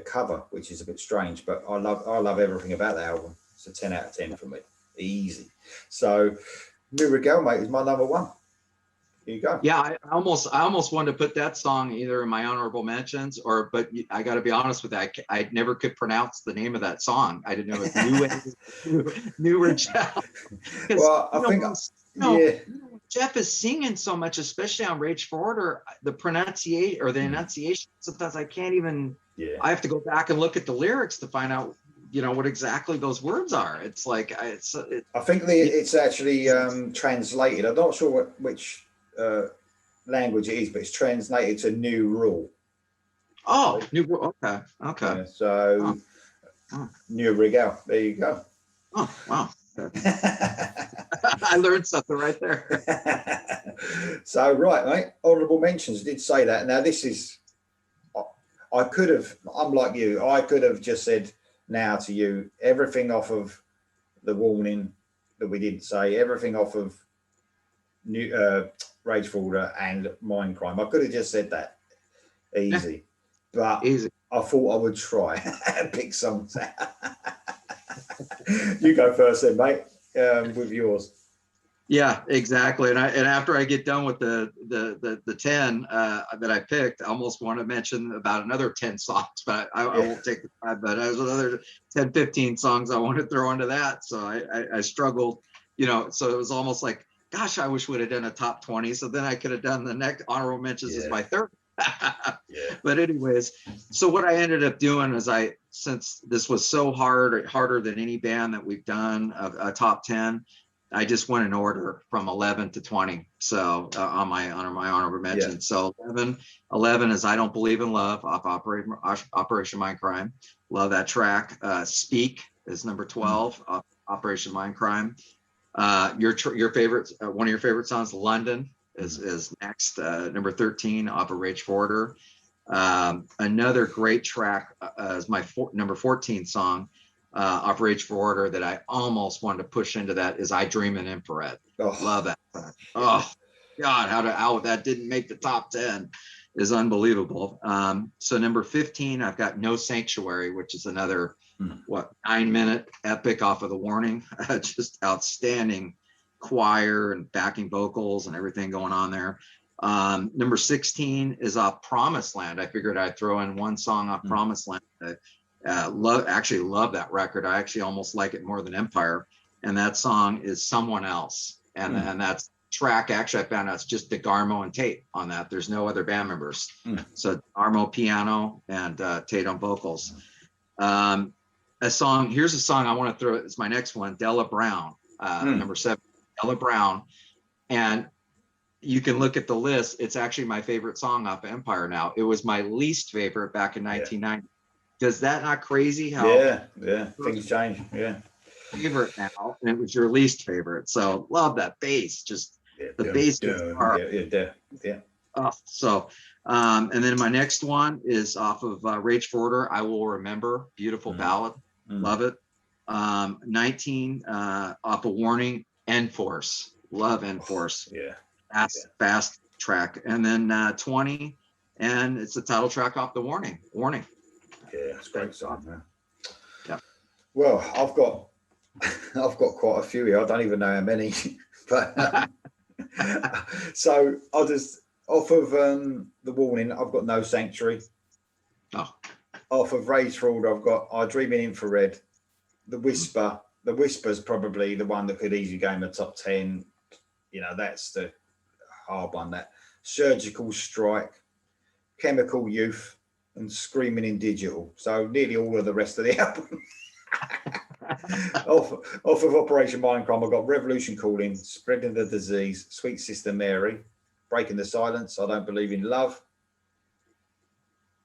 cover, which is a bit strange. But I love everything about the album. It's a 10 out of 10 for me, easy. So New Regal, mate, is my number one. Here you go. Yeah, I almost wanted to put that song either in my honorable mentions, but I got to be honest with that. I never could pronounce the name of that song. I didn't know it was New Regal. Well, I think, Geoff is singing so much, especially on Rage for Order, the pronunciation or the enunciation. Sometimes I can't even. Yeah. I have to go back and look at the lyrics to find out, what exactly those words are. It's like I think it's actually translated. I'm not sure which language it is, but it's translated to New Rule. Oh, New Rule. Okay. Yeah, so New Regal. There you go. Oh, wow. I learned something right there. So, right, mate. Honourable mentions. I did say that. Now, this is. I could have. I'm like you. I could have just said now to you everything off of The Warning that we didn't say. Everything off of Rage for Order and Mindcrime. I could have just said that easy, but easy. I thought I would try and pick songs out. You go first then, mate, with yours. Yeah, exactly. And after I get done with the 10 that I picked, I almost want to mention about another 10 songs, but I won't take the time. But there's another 10, 15 songs I want to throw into that. So I struggled, so it was almost like, gosh, I wish we'd have done a top 20. So then I could have done the next honorable mentions as my third. But anyways, so what I ended up doing is since this was so harder than any band that we've done a top 10, I just went in order from 11 to 20. So on my honorable mention. Yeah. So 11 is I Don't Believe in Love off Operation Mindcrime. Love that track. Speak is number 12 off Operation Mindcrime. Your favorite, one of your favorite songs, London, is next, number 13 off of Rage for Order. Another great track is my number 14 song off Rage for Order that I almost wanted to push into that is I Dream in Infrared. Love that track. Oh God, how that didn't make the top 10 is unbelievable. So number 15, I've got No Sanctuary, which is another 9-minute epic off of The Warning. Just outstanding choir and backing vocals and everything going on there. Number 16 is off Promised Land. I figured I'd throw in one song off Promised Land. Love that record. I actually almost like it more than Empire. And that song is Someone Else. And that's track. Actually, I found out it's just DeGarmo and Tate on that. There's no other band members. So DeGarmo piano and Tate on vocals. Here's a song I want to throw. It's my next one, Della Brown, number 7, Della Brown. And you can look at the list. It's actually my favorite song off Empire now. It was my least favorite back in 1990. Does that not crazy? How things change. Favorite now, and it was your least favorite. So love that bass, just the bass guitar. And then my next one is off of Rage for Order, I Will Remember, beautiful ballad, love it. 19 off of Warning, Enforce, love Enforce, fast track. And then 20, and it's the title track off the Warning. Yeah, it's a great song, man. Yeah. Well, I've got quite a few here. I don't even know how many, but so I'll just off of The Warning. I've got No Sanctuary. Off of Rage for Order, I've got I Dream in Infrared. The Whisper. The Whisper's probably the one that could easily go in the top 10. That's the hard one. That Surgical Strike, Chemical Youth, and Screaming in Digital. So nearly all of the rest of the album. off of Operation Mindcrime, I've got Revolution Calling, Spreading the Disease, Sweet Sister Mary, Breaking the Silence, I Don't Believe in Love.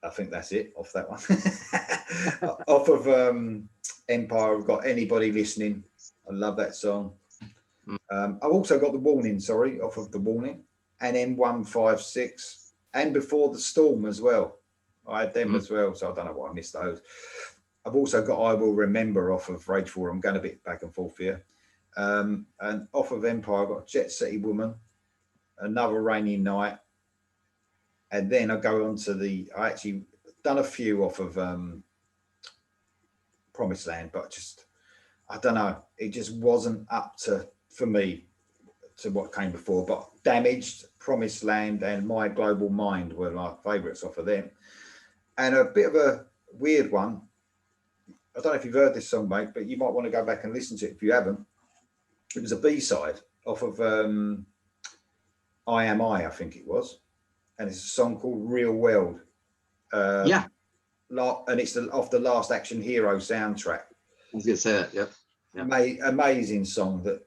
I think that's it off that one. Off of Empire, I've got Anybody Listening. I love that song. I've also got The Warning, off of The Warning, and M156, and Before the Storm as well. I had them as well, so I don't know why I missed those. I've also got I Will Remember off of Rage 4. I'm going a bit back and forth here. And off of Empire, I've got Jet City Woman, Another Rainy Night. And then I go on to I actually done a few off of Promised Land, but just, I don't know, it just wasn't up to, for me, to what came before. But Damaged, Promised Land, and My Global Mind were my favourites off of them. And a bit of a weird one, I don't know if you've heard this song, mate, but you might want to go back and listen to it if you haven't. It was a B-side off of I Am I think it was. And it's a song called Real World. And it's off the Last Action Hero soundtrack. I was going to say that, yep. Amazing song that,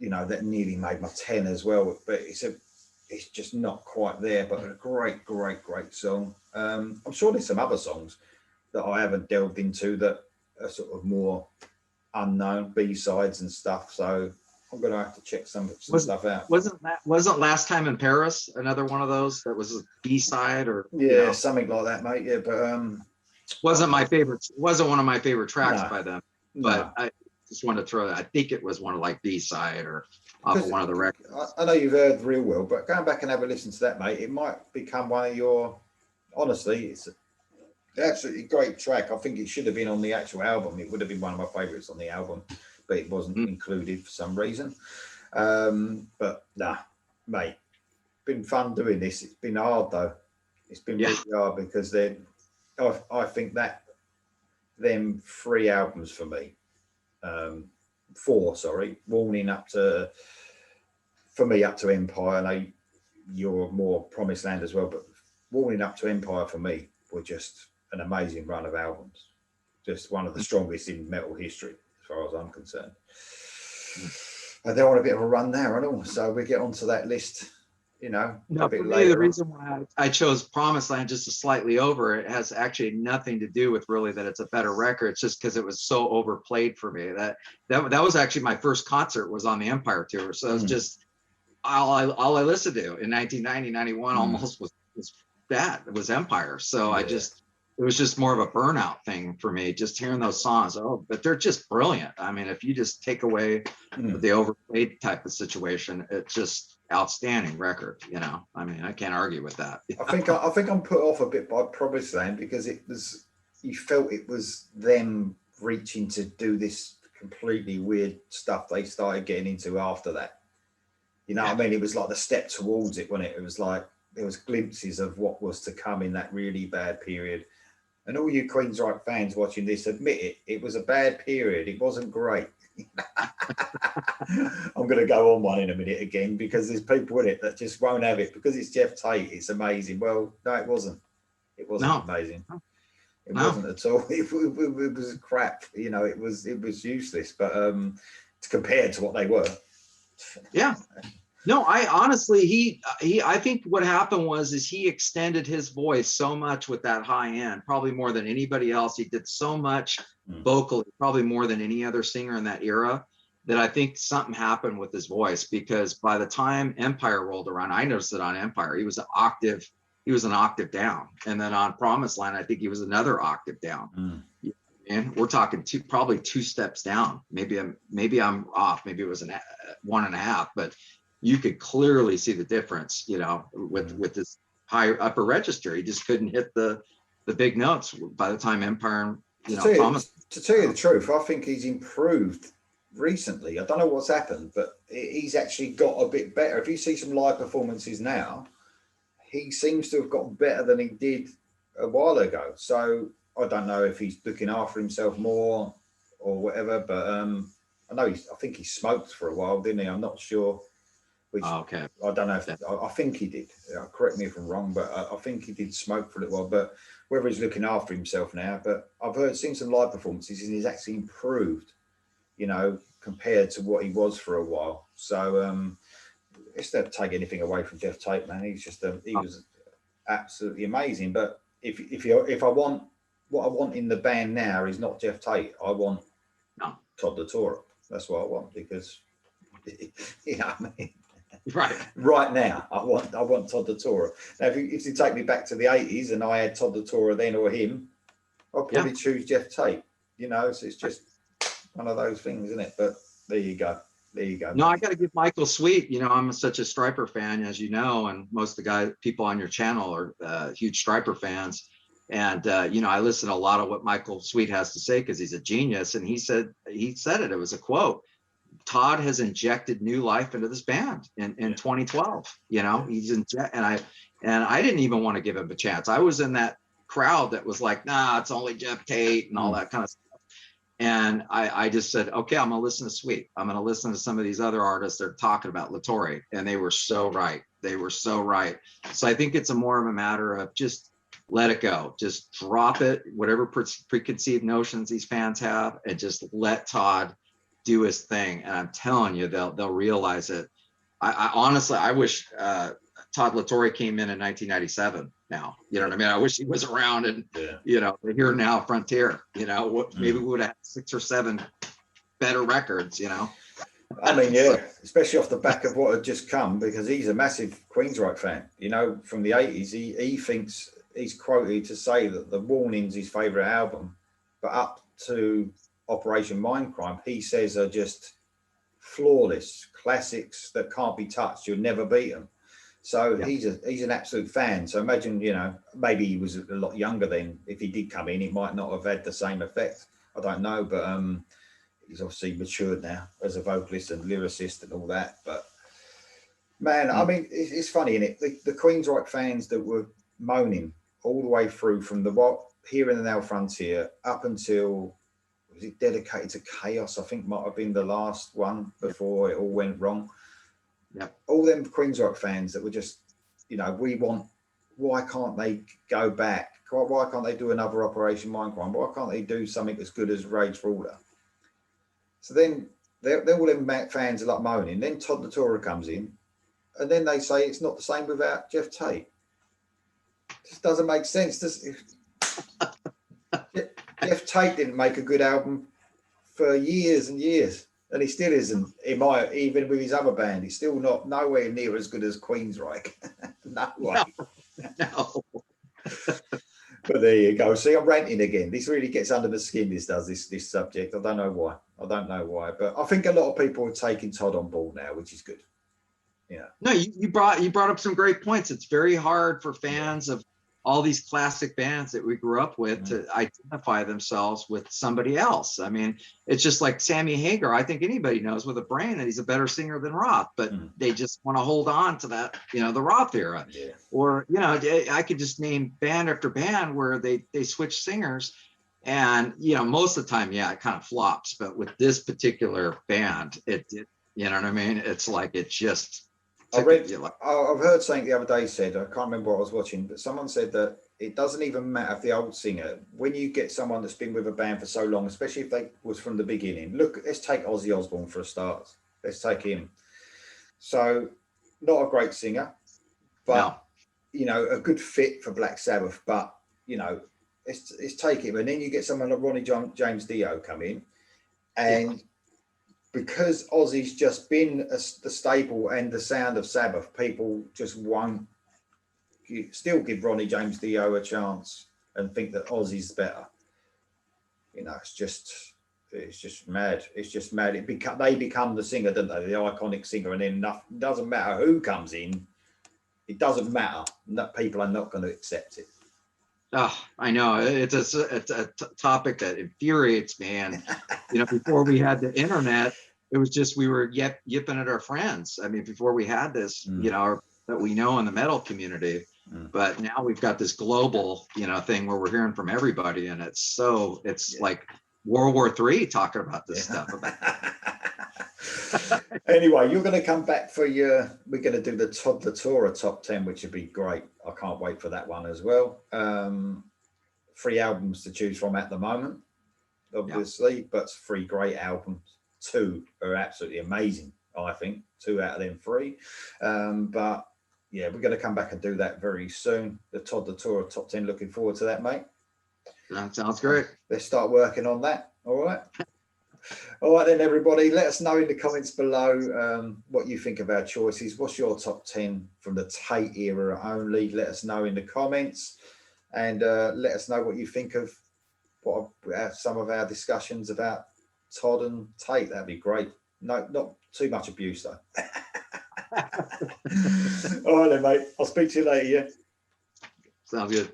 that nearly made my 10 as well. But it's just not quite there, but a great, great, great song. I'm sure there's some other songs that I haven't delved into that are sort of more unknown, B-sides and stuff. So I'm going to have to check some stuff out. Wasn't Last Time in Paris another one of those that was a B-side or? Yeah, something like that, mate. Yeah, but wasn't my favorite. Wasn't one of my favorite tracks by them. But No. I just wanted to throw that. I think it was one of like B-side or off of one of the records. I know you've heard Real World, but going back and have a listen to that, mate, it might become one of your. Honestly, it's an absolutely great track. I think it should have been on the actual album. It would have been one of my favourites on the album, but it wasn't included for some reason. But nah, mate, been fun doing this. It's been hard though. It's been really hard because I think that them 3 albums for me, 4, Warning up to Empire. I know you're more Promised Land as well, but Warning up to Empire for me were just an amazing run of albums. Just one of the strongest in metal history, as far as I'm concerned. And they're on a bit of a run now, and all. So we get onto that list, a bit later. The reason why I chose Promised Land just slightly over it has actually nothing to do with really that it's a better record. It's just because it was so overplayed for me. That was actually my first concert was on the Empire tour. So it was just all I listened to in 1990, 91 almost was that. It was Empire. So it was just more of a burnout thing for me, just hearing those songs. Oh, but they're just brilliant. I mean, if you just take away the overplayed type of situation, it's just outstanding record. I mean, I can't argue with that. I think I'm put off a bit by Promised Land because you felt it was them reaching to do this completely weird stuff they started getting into after that. I mean, it was like the step towards it, wasn't it? It was like there was glimpses of what was to come in that really bad period. And all you Queensryche fans watching this, admit it. It was a bad period. It wasn't great. I'm going to go on one in a minute again because there's people in it that just won't have it because it's Geoff Tate. It's amazing. Well, no, it wasn't. It wasn't amazing. It wasn't at all. It was crap. It was useless. But compared to what they were. Yeah. No, I honestly, I think what happened is he extended his voice so much with that high end, probably more than anybody else. He did so much vocally, probably more than any other singer in that era, that I think something happened with his voice, because by the time Empire rolled around, I noticed it on Empire, he was an octave down. And then on Promised Land, I think he was another octave down. And we're talking probably 2 steps down. Maybe I'm off. Maybe it was 1.5, but you could clearly see the difference, with this higher upper register. He just couldn't hit the big notes by the time Empire, To tell you the truth, I think he's improved recently. I don't know what's happened, but he's actually got a bit better. If you see some live performances now, he seems to have got better than he did a while ago. So I don't know if he's looking after himself more or whatever, but I think he smoked for a while, didn't he? I'm not sure. which Okay. I don't know if I think he did. Correct me if I'm wrong, but I think he did smoke for a little while. But whether he's looking after himself now, but I've seen some live performances and he's actually improved, compared to what he was for a while. So it's not to take anything away from Geoff Tate, man. He's just he was absolutely amazing. But if I want what I want in the band now is not Geoff Tate, I want Todd La Torre. That's what I want, because you know what I mean. Right now, I want Todd La Torre. Now, if you take me back to the 80s and I had Todd La Torre then or him, I'd probably choose Geoff Tate. So it's just one of those things, isn't it? But there you go. No, I got to give Michael Sweet. I'm such a Striper fan, as you know, and most of the people on your channel are huge Striper fans. And I listen to a lot of what Michael Sweet has to say because he's a genius. And he said it. It was a quote. Todd has injected new life into this band in 2012. He's and I didn't even want to give him a chance. I was in that crowd that was like, nah, it's only Geoff Tate and all that kind of stuff. And I just said, okay, I'm going to listen to Sweet. I'm going to listen to some of these other artists that are talking about La Torre. And they were so right. So I think it's more of a matter of just let it go. Just drop it, whatever preconceived notions these fans have, and just let Todd do his thing. And I'm telling you, they'll realize it. I honestly, I wish Todd La Torre came in 1997 now. You know what I mean? I wish he was around and, the Here Now Frontier, maybe we would have 6 or 7 better records, I mean, especially off the back of what had just come, because he's a massive Queensryche fan, from the 80s. He thinks he's quoted to say that The Warning's his favourite album, but up to Operation Mindcrime, he says are just flawless classics that can't be touched. You'll never beat them. So he's an absolute fan. So imagine, maybe he was a lot younger then. If he did come in, it might not have had the same effect. I don't know, but he's obviously matured now as a vocalist and lyricist and all that. But man, I mean, it's funny, isn't it? The Queensryche fans that were moaning all the way through from the Here and Now Frontier up until, was it Dedicated to Chaos? I think might have been the last one before it all went wrong. Yeah, all them Queensryche fans that were just, why can't they go back? Why can't they do another Operation Mindcrime? Why can't they do something as good as Rage for Order? So then they're all them fans are like moaning. Then Todd La Torre comes in, and then they say it's not the same without Geoff Tate. It just doesn't make sense. Geoff Tate didn't make a good album for years and years. And he still isn't, even with his other band, he's still nowhere near as good as Queensryche. No way. No. But there you go. See, I'm ranting again. This really gets under the skin, this subject. I don't know why. But I think a lot of people are taking Todd on board now, which is good. Yeah. No, you brought up some great points. It's very hard for fans of all these classic bands that we grew up with to identify themselves with somebody else. I mean, it's just like Sammy Hagar. I think anybody knows with a brain that he's a better singer than Roth, but they just want to hold on to that, the Roth era. Yeah. Or, I could just name band after band where they switch singers, and, most of the time, it kind of flops. But with this particular band, it you know what I mean? It's like it just... I've heard something the other day said, I can't remember what I was watching, but someone said that it doesn't even matter if the old singer, when you get someone that's been with a band for so long, especially if they was from the beginning. Look, let's take Ozzy Osbourne for a start. Let's take him. So, not a great singer, but, a good fit for Black Sabbath. But, let's take him. And then you get someone like Ronnie James Dio come in, and because Ozzy's just been the staple and the sound of Sabbath, people just won't still give Ronnie James Dio a chance and think that Ozzy's better. It's just mad. It's just mad. They become the singer, don't they? The iconic singer, and then it doesn't matter who comes in. It doesn't matter. That people are not going to accept it. Oh, I know. It's a topic that infuriates me. And, before we had the internet, it was just, we were yipping at our friends. I mean, before we had this, that we know in the metal community, but now we've got this global, thing where we're hearing from everybody. And it's like World War III talking about this stuff. Anyway, you're going to come back for we're going to do the Todd Latora top 10, which would be great. I can't wait for that one as well. 3 albums to choose from at the moment, obviously, but 3 great albums. 2 are absolutely amazing, I think. 2 out of them 3. But yeah, we're going to come back and do that very soon. The Todd Latora top 10. Looking forward to that, mate. That sounds great. Let's start working on that. All right. All right then, everybody. Let us know in the comments below what you think of our choices. What's your top 10 from the Tate era only? Let us know in the comments, and let us know what you think of some of our discussions about Todd and Tate. That'd be great. No, not too much abuse though. All right then, mate. I'll speak to you later. Yeah. Sounds good.